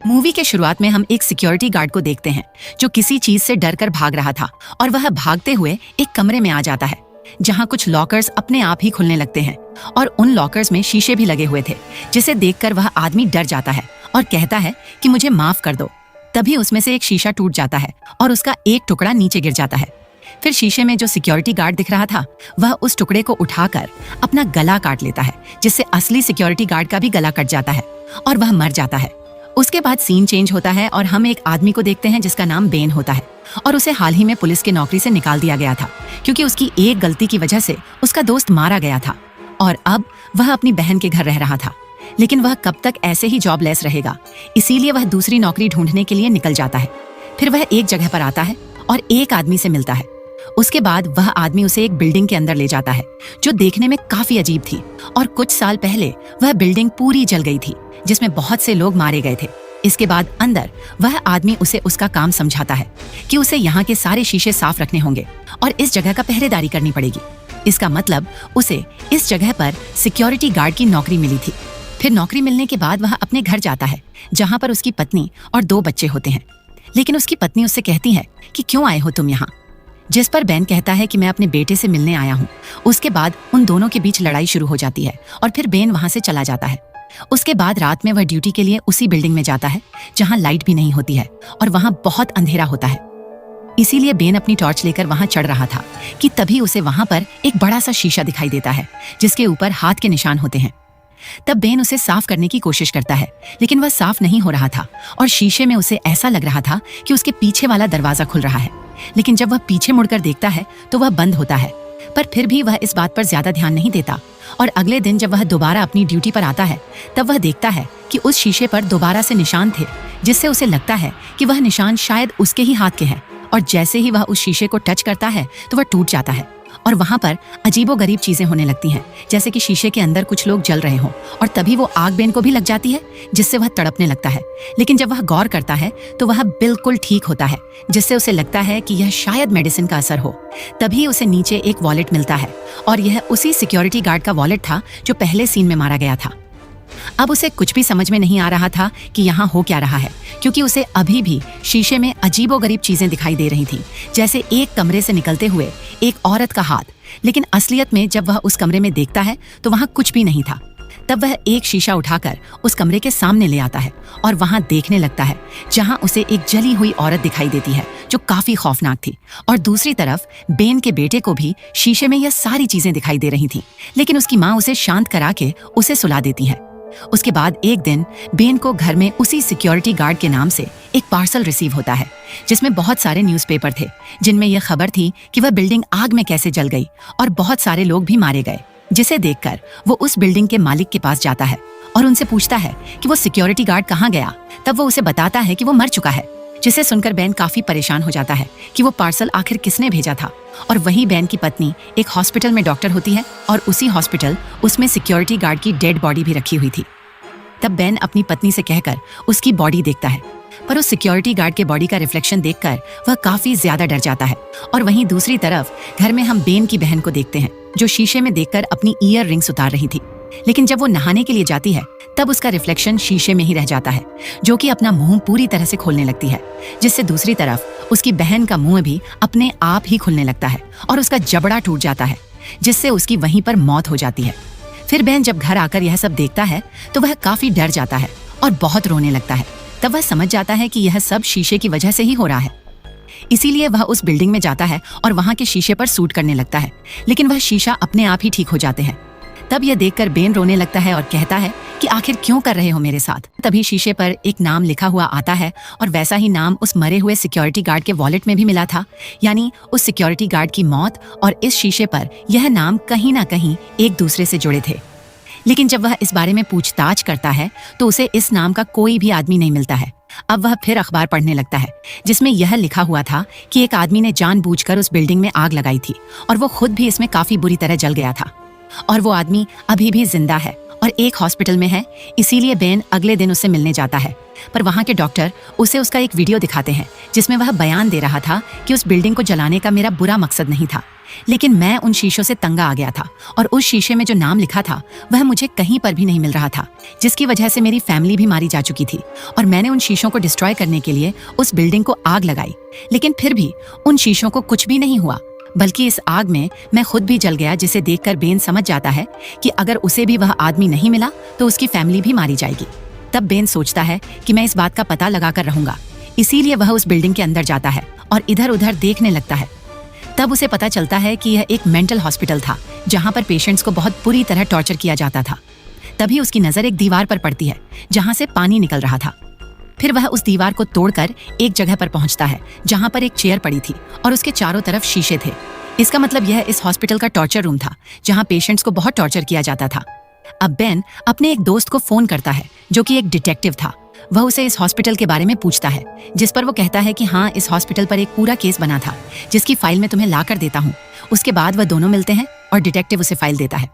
Movie के शुरुआत में हम एक सिक्योरिटी गार्ड को देखते हैं जो किसी चीज से डरकर भाग रहा था और वह भागते हुए एक कमरे में आ जाता है जहां कुछ लॉकर्स अपने आप ही खुलने लगते हैं और उन लॉकर्स में शीशे भी लगे हुए थे, जिसे देखकर वह आदमी डर जाता है और कहता है कि मुझे माफ कर दो। तभी उसमें से एक शीशा टूट जाता है और उसका एक टुकड़ा नीचे गिर जाता है। फिर शीशे में जो सिक्योरिटी गार्ड दिख रहा था वह उस टुकड़े को उठाकर अपना गला काट लेता है, जिससे असली सिक्योरिटी गार्ड का भी गला कट जाता है और वह मर जाता है। उसके बाद सीन चेंज होता है और हम एक आदमी को देखते हैं जिसका नाम बेन होता है और उसे हाल ही में पुलिस की नौकरी से निकाल दिया गया था क्योंकि उसकी एक गलती की वजह से उसका दोस्त मारा गया था और अब वह अपनी बहन के घर रह रहा था। लेकिन वह कब तक ऐसे ही जॉबलेस रहेगा, इसीलिए वह दूसरी नौकरी ढूंढने के लिए निकल जाता है। फिर वह एक जगह पर आता है और एक आदमी से मिलता है। उसके बाद वह आदमी उसे एक बिल्डिंग के अंदर ले जाता है जो देखने में काफी अजीब थी और कुछ साल पहले वह बिल्डिंग पूरी जल गई थी जिसमें बहुत से लोग मारे गए थे। इसके बाद अंदर वह आदमी उसे उसका काम समझाता है कि उसे यहाँ के सारे शीशे साफ रखने होंगे और इस जगह का पहरेदारी करनी पड़ेगी। इसका मतलब उसे इस जगह पर सिक्योरिटी गार्ड की नौकरी मिली थी। फिर नौकरी मिलने के बाद वह अपने घर जाता है जहाँ पर उसकी पत्नी और 2 बच्चे होते हैं। लेकिन उसकी पत्नी उससे कहती है कि क्यों आए हो तुम यहाँ, जिस पर बेन कहता है कि मैं अपने बेटे से मिलने आया हूँ। उसके बाद उन दोनों के बीच लड़ाई शुरू हो जाती है और फिर बेन वहां से चला जाता है। उसके बाद रात में वह ड्यूटी के लिए उसी बिल्डिंग में जाता है जहां लाइट भी नहीं होती है और वहां बहुत अंधेरा होता है। इसीलिए बेन अपनी टॉर्च लेकर वहां चढ़ रहा था कि तभी उसे वहां पर एक बड़ा सा शीशा दिखाई देता है जिसके ऊपर हाथ के निशान होते हैं। तब बेन उसे साफ करने की कोशिश करता है लेकिन वह साफ नहीं हो रहा था और शीशे में उसे ऐसा लग रहा था कि उसके पीछे वाला दरवाजा खुल रहा है। लेकिन जब वह पीछे मुड़कर देखता है तो वह बंद होता है, पर फिर भी वह इस बात पर ज्यादा ध्यान नहीं देता। और अगले दिन जब वह दोबारा अपनी ड्यूटी पर आता है तब वह देखता है कि उस शीशे पर दोबारा से निशान थे, जिससे उसे लगता है कि वह निशान शायद उसके ही हाथ के हैं। और जैसे ही वह उस शीशे को टच करता है तो वह टूट जाता है और वहां पर अजीबोगरीब चीजें होने लगती हैं, जैसे कि शीशे के अंदर कुछ लोग जल रहे हों और तभी वो आग बेन को भी लग जाती है जिससे वह तड़पने लगता है। लेकिन जब वह गौर करता है तो वह बिल्कुल ठीक होता है, जिससे उसे लगता है कि यह शायद मेडिसिन का असर हो। तभी उसे नीचे एक वॉलेट मिलता है और यह उसी सिक्योरिटी गार्ड का वॉलेट था जो पहले सीन में मारा गया था। अब उसे कुछ भी समझ में नहीं आ रहा था कि यहाँ हो क्या रहा है, क्योंकि उसे अभी भी शीशे में अजीबोगरीब चीजें दिखाई दे रही थीं, जैसे एक कमरे से निकलते हुए एक औरत का हाथ। लेकिन असलियत में जब वह उस कमरे में देखता है तो वहाँ कुछ भी नहीं था। तब वह एक शीशा उठाकर उस कमरे के सामने ले आता है और वहाँ देखने लगता है, जहाँ उसे एक जली हुई औरत दिखाई देती है जो काफी खौफनाक थी। और दूसरी तरफ बेन के बेटे को भी शीशे में यह सारी चीजें दिखाई दे रही थीं, लेकिन उसकी माँ उसे शांत करा के उसे सुला देती है। उसके बाद एक दिन बेन को घर में उसी सिक्योरिटी गार्ड के नाम से एक पार्सल रिसीव होता है जिसमें बहुत सारे न्यूज़पेपर थे, जिनमें यह खबर थी कि वह बिल्डिंग आग में कैसे जल गई और बहुत सारे लोग भी मारे गए। जिसे देखकर वो उस बिल्डिंग के मालिक के पास जाता है और उनसे पूछता है कि वो सिक्योरिटी गार्ड कहाँ गया। तब वो उसे बताता है कि वो मर चुका है, जिसे सुनकर बेन काफी परेशान हो जाता है कि वो पार्सल आखिर किसने भेजा था। और वही बेन की पत्नी एक हॉस्पिटल में डॉक्टर होती है और उसी हॉस्पिटल उसमें सिक्योरिटी गार्ड की डेड बॉडी भी रखी हुई थी। तब बेन अपनी पत्नी से कहकर उसकी बॉडी देखता है, पर उस सिक्योरिटी गार्ड के बॉडी का रिफ्लेक्शन देखकर वह काफी ज्यादा डर जाता है। और वहीं दूसरी तरफ घर में हम बेन की बहन को देखते हैं जो शीशे में देखकर अपनी ईयर रिंग्स उतार रही थी। लेकिन जब वो नहाने के लिए जाती है तब उसका रिफ्लेक्शन शीशे में ही रह जाता है, जो कि अपना मुंह पूरी तरह से खोलने लगती है, जिससे दूसरी तरफ उसकी बहन का मुंह भी अपने आप ही खुलने लगता है और उसका जबड़ा टूट जाता है, जिससे उसकी वहीं पर मौत हो जाती है। फिर बेन जब घर आकर यह सब देखता है तो वह काफी डर जाता है और बहुत रोने लगता है। तब वह समझ जाता है कि यह सब शीशे की वजह से ही हो रहा है। इसीलिए वह उस बिल्डिंग में जाता है और वहां के शीशे पर सूट करने लगता है, लेकिन वह शीशा अपने आप ही ठीक हो जाते हैं। तब यह देखकर बेन रोने लगता है और कहता है कि आखिर क्यों कर रहे हो मेरे साथ। तभी शीशे पर एक नाम लिखा हुआ आता है और वैसा ही नाम उस मरे हुए सिक्योरिटी गार्ड के वॉलेट में भी मिला था, यानी उस सिक्योरिटी गार्ड की मौत और इस शीशे पर यह नाम कहीं ना कहीं एक दूसरे से जुड़े थे। लेकिन जब वह इस बारे में पूछताछ करता है तो उसे इस नाम का कोई भी आदमी नहीं मिलता है। अब वह फिर अखबार पढ़ने लगता है जिसमें यह लिखा हुआ था कि एक आदमी ने जानबूझकर उस बिल्डिंग में आग लगाई थी और वो खुद भी इसमें काफी बुरी तरह जल गया था और वो आदमी अभी भी जिंदा है और एक हॉस्पिटल में है। इसीलिए बेन अगले दिन उससे मिलने जाता है, पर वहाँ के डॉक्टर उसे उसका एक वीडियो दिखाते हैं जिसमें वह बयान दे रहा था कि उस बिल्डिंग को जलाने का मेरा बुरा मकसद नहीं था, लेकिन मैं उन शीशों से तंगा आ गया था और उस शीशे में जो नाम लिखा था वह मुझे कहीं पर भी नहीं मिल रहा था, जिसकी वजह से मेरी फैमिली भी मारी जा चुकी थी। और मैंने उन शीशों को डिस्ट्रॉय करने के लिए उस बिल्डिंग को आग लगाई, लेकिन फिर भी उन शीशों को कुछ भी नहीं हुआ, बल्कि इस आग में मैं खुद भी जल गया, जिसे देखकर बेन समझ जाता है कि अगर उसे भी वह आदमी नहीं मिला तो उसकी फैमिली भी मारी जाएगी। तब बेन सोचता है कि मैं इस बात का पता लगा कर रहूंगा, इसीलिए वह उस बिल्डिंग के अंदर जाता है और इधर उधर देखने लगता है। तब उसे पता चलता है कि यह एक मेंटल हॉस्पिटल था जहां पर पेशेंट्स को बहुत बुरी तरह टॉर्चर किया जाता था। तभी उसकी नजर एक दीवार पर पड़ती है जहां से पानी निकल रहा था। फिर वह उस दीवार को तोड़कर एक जगह पर पहुंचता है जहां पर एक चेयर पड़ी थी और उसके चारों तरफ शीशे थे। इसका मतलब यह इस हॉस्पिटल का टॉर्चर रूम था जहां पेशेंट्स को बहुत टॉर्चर किया जाता था। अब बेन अपने एक दोस्त को फोन करता है जो कि एक डिटेक्टिव था। वह उसे इस हॉस्पिटल के बारे में पूछता है, जिस पर वो कहता है कि हाँ, इस हॉस्पिटल पर एक पूरा केस बना था जिसकी फाइल मैं तुम्हें ला कर देता हूँ। उसके बाद वह दोनों मिलते हैं और डिटेक्टिव उसे फाइल देता है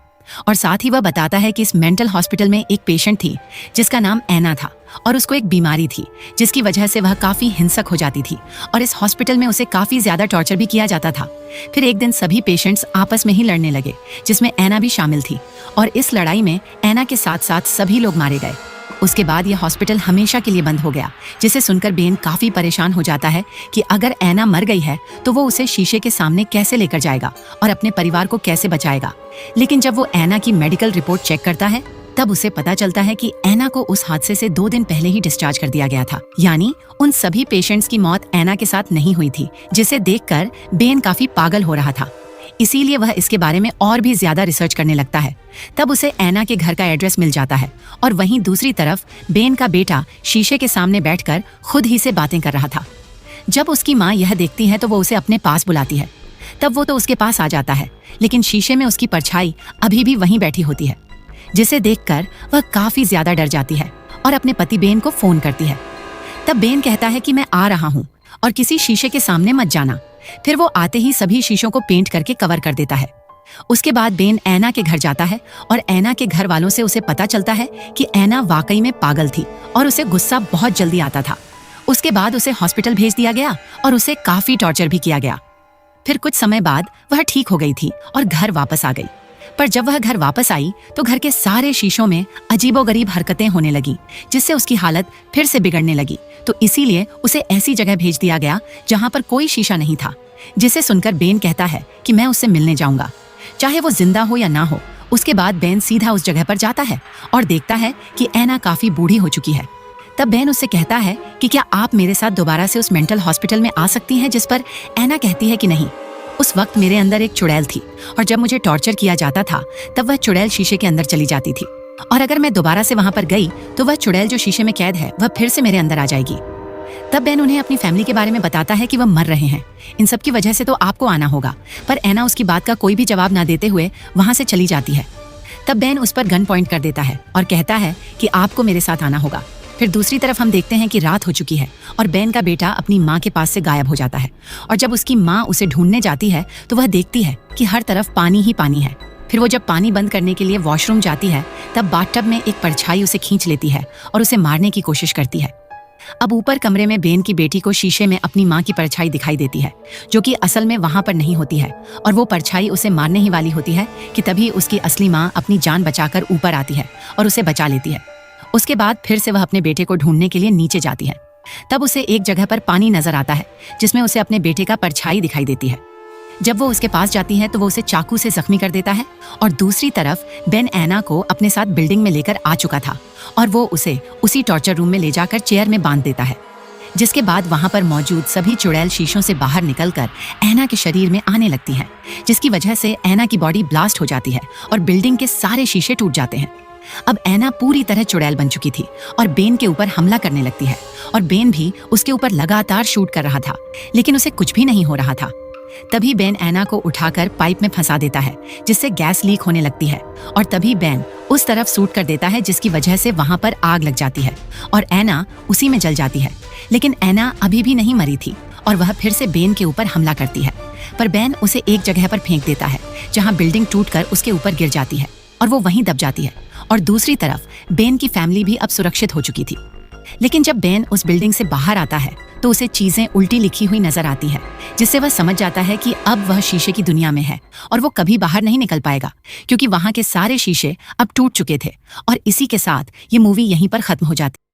और साथ ही वह बताता है कि इस मेंटल हॉस्पिटल में एक पेशेंट थी जिसका नाम ऐना था और उसको एक बीमारी थी जिसकी वजह से वह काफी हिंसक हो जाती थी और इस हॉस्पिटल में उसे काफी ज्यादा टॉर्चर भी किया जाता था। फिर एक दिन सभी पेशेंट्स आपस में ही लड़ने लगे, जिसमें ऐना भी शामिल थी, और इस लड़ाई में ऐना के साथ साथ सभी लोग मारे गए। उसके बाद यह हॉस्पिटल हमेशा के लिए बंद हो गया, जिसे सुनकर बेन काफी परेशान हो जाता है कि अगर ऐना मर गई है तो वो उसे शीशे के सामने कैसे लेकर जाएगा और अपने परिवार को कैसे बचाएगा। लेकिन जब वो ऐना की मेडिकल रिपोर्ट चेक करता है तब उसे पता चलता है कि ऐना को उस हादसे से 2 दिन पहले ही डिस्चार्ज कर दिया गया था, यानी उन सभी पेशेंट्स की मौत ऐना के साथ नहीं हुई थी, जिसे देखकर बेन काफी पागल हो रहा था। इसीलिए वह इसके बारे में और भी ज्यादा रिसर्च करने लगता है। तब उसे ऐना के घर का एड्रेस मिल जाता है और वहीं दूसरी तरफ बेन का बेटा शीशे के सामने बैठकर खुद ही से बातें कर रहा था। जब उसकी माँ यह देखती है तो वो उसे अपने पास बुलाती है। तब वो तो उसके पास आ जाता है, लेकिन शीशे में उसकी परछाई अभी भी वहीं बैठी होती है, जिसे देखकर वह काफी ज्यादा डर जाती है और अपने पति बेन को फोन करती है। तब बेन कहता है कि मैं आ रहा हूँ और किसी शीशे के सामने मत जाना। फिर वो आते ही सभी शीशों को पेंट करके कवर कर देता है। उसके बाद बेन ऐना के घर जाता है और ऐना के घर वालों से उसे पता चलता है कि ऐना वाकई में पागल थी और उसे गुस्सा बहुत जल्दी आता था। उसके बाद उसे हॉस्पिटल भेज दिया गया और उसे काफी टॉर्चर भी किया गया। फिर कुछ समय बाद वह ठीक हो गई थी और घर वापस आ गई। पर जब वह घर वापस आई तो घर के सारे शीशों में अजीबोगरीब हरकतें होने लगी, जिससे उसकी हालत फिर से बिगड़ने लगी। तो इसीलिए उसे ऐसी जगह भेज दिया गया जहां पर कोई शीशा नहीं था, जिसे सुनकर बेन कहता है कि मैं उससे मिलने जाऊंगा, चाहे वो जिंदा हो या ना हो। उसके बाद बेन सीधा उस जगह पर जाता है और देखता है कि ऐना काफी बूढ़ी हो चुकी है। तब बेन उससे कहता है कि क्या आप मेरे साथ दोबारा से उस मेंटल हॉस्पिटल में आ सकती हैं, जिस पर ऐना कहती है कि नहीं। उस वक्त मेरे अंदर एक चुड़ैल थी और जब मुझे टॉर्चर किया जाता था तब वह चुड़ैल शीशे के अंदर चली जाती थी, और अगर मैं दोबारा से वहां पर गई तो वह चुड़ैल जो शीशे में कैद है वह फिर से मेरे अंदर आ जाएगी। तब बेन उन्हें अपनी फैमिली के बारे में बताता है कि वह मर रहे हैं, इन सब की वजह से तो आपको आना होगा। पर ऐना उसकी बात का कोई भी जवाब ना देते हुए वहां से चली जाती है। तब बेन उस पर गन पॉइंट कर देता है और कहता है कि आपको मेरे साथ आना होगा। फिर दूसरी तरफ हम देखते हैं कि रात हो चुकी है और बेन का बेटा अपनी माँ के पास से गायब हो जाता है, और जब उसकी माँ उसे ढूंढने जाती है तो वह देखती है कि हर तरफ पानी ही पानी है। फिर वो जब पानी बंद करने के लिए वॉशरूम जाती है तब बाथटब में एक परछाई उसे खींच लेती है और उसे मारने की कोशिश करती है। अब ऊपर कमरे में बेन की बेटी को शीशे में अपनी माँ की परछाई दिखाई देती है, जो कि असल में वहां पर नहीं होती है, और वो परछाई उसे मारने ही वाली होती है कि तभी उसकी असली माँ अपनी जान बचाकर ऊपर आती है और उसे बचा लेती है। उसके बाद फिर से वह अपने बेटे को ढूंढने के लिए नीचे जाती है। तब उसे एक जगह पर पानी नजर आता है जिसमें उसे अपने बेटे का परछाई दिखाई देती है। जब वो उसके पास जाती है तो वो उसे चाकू से जख्मी कर देता है, और दूसरी तरफ बेन ऐना को अपने साथ बिल्डिंग में लेकर आ चुका था और वो उसे उसी टॉर्चर रूम में ले जाकर चेयर में बांध देता है, जिसके बाद वहां पर मौजूद सभी चुड़ैल शीशों से बाहर निकलकर ऐना के शरीर में आने लगती हैं, जिसकी वजह से ऐना की बॉडी ब्लास्ट हो जाती है और बिल्डिंग के सारे शीशे टूट जाते हैं। अब ऐना पूरी तरह चुड़ैल बन चुकी थी और बेन के ऊपर हमला करने लगती है, और बेन भी उसके ऊपर लगातार शूट कर रहा था, लेकिन उसे कुछ भी नहीं हो रहा था। तभी बेन ऐना को उठाकर पाइप में फंसा देता है, जिससे गैस लीक होने लगती है, और तभी बेन उस तरफ शूट कर देता है जिसकी वजह से वहां पर आग लग जाती है और ऐना उसी में जल जाती है। लेकिन ऐना अभी भी नहीं मरी थी और वह फिर से बेन के ऊपर हमला करती है, पर बेन उसे एक जगह पर फेंक देता है जहां बिल्डिंग टूटकर उसके ऊपर गिर जाती है और वो वहीं दब जाती है। और दूसरी तरफ बेन की फैमिली भी अब सुरक्षित हो चुकी थी। लेकिन जब बेन उस बिल्डिंग से बाहर आता है तो उसे चीजें उल्टी लिखी हुई नजर आती है, जिससे वह समझ जाता है कि अब वह शीशे की दुनिया में है और वो कभी बाहर नहीं निकल पाएगा, क्योंकि वहां के सारे शीशे अब टूट चुके थे। और इसी के साथ ये मूवी यहीं पर खत्म हो जाती है।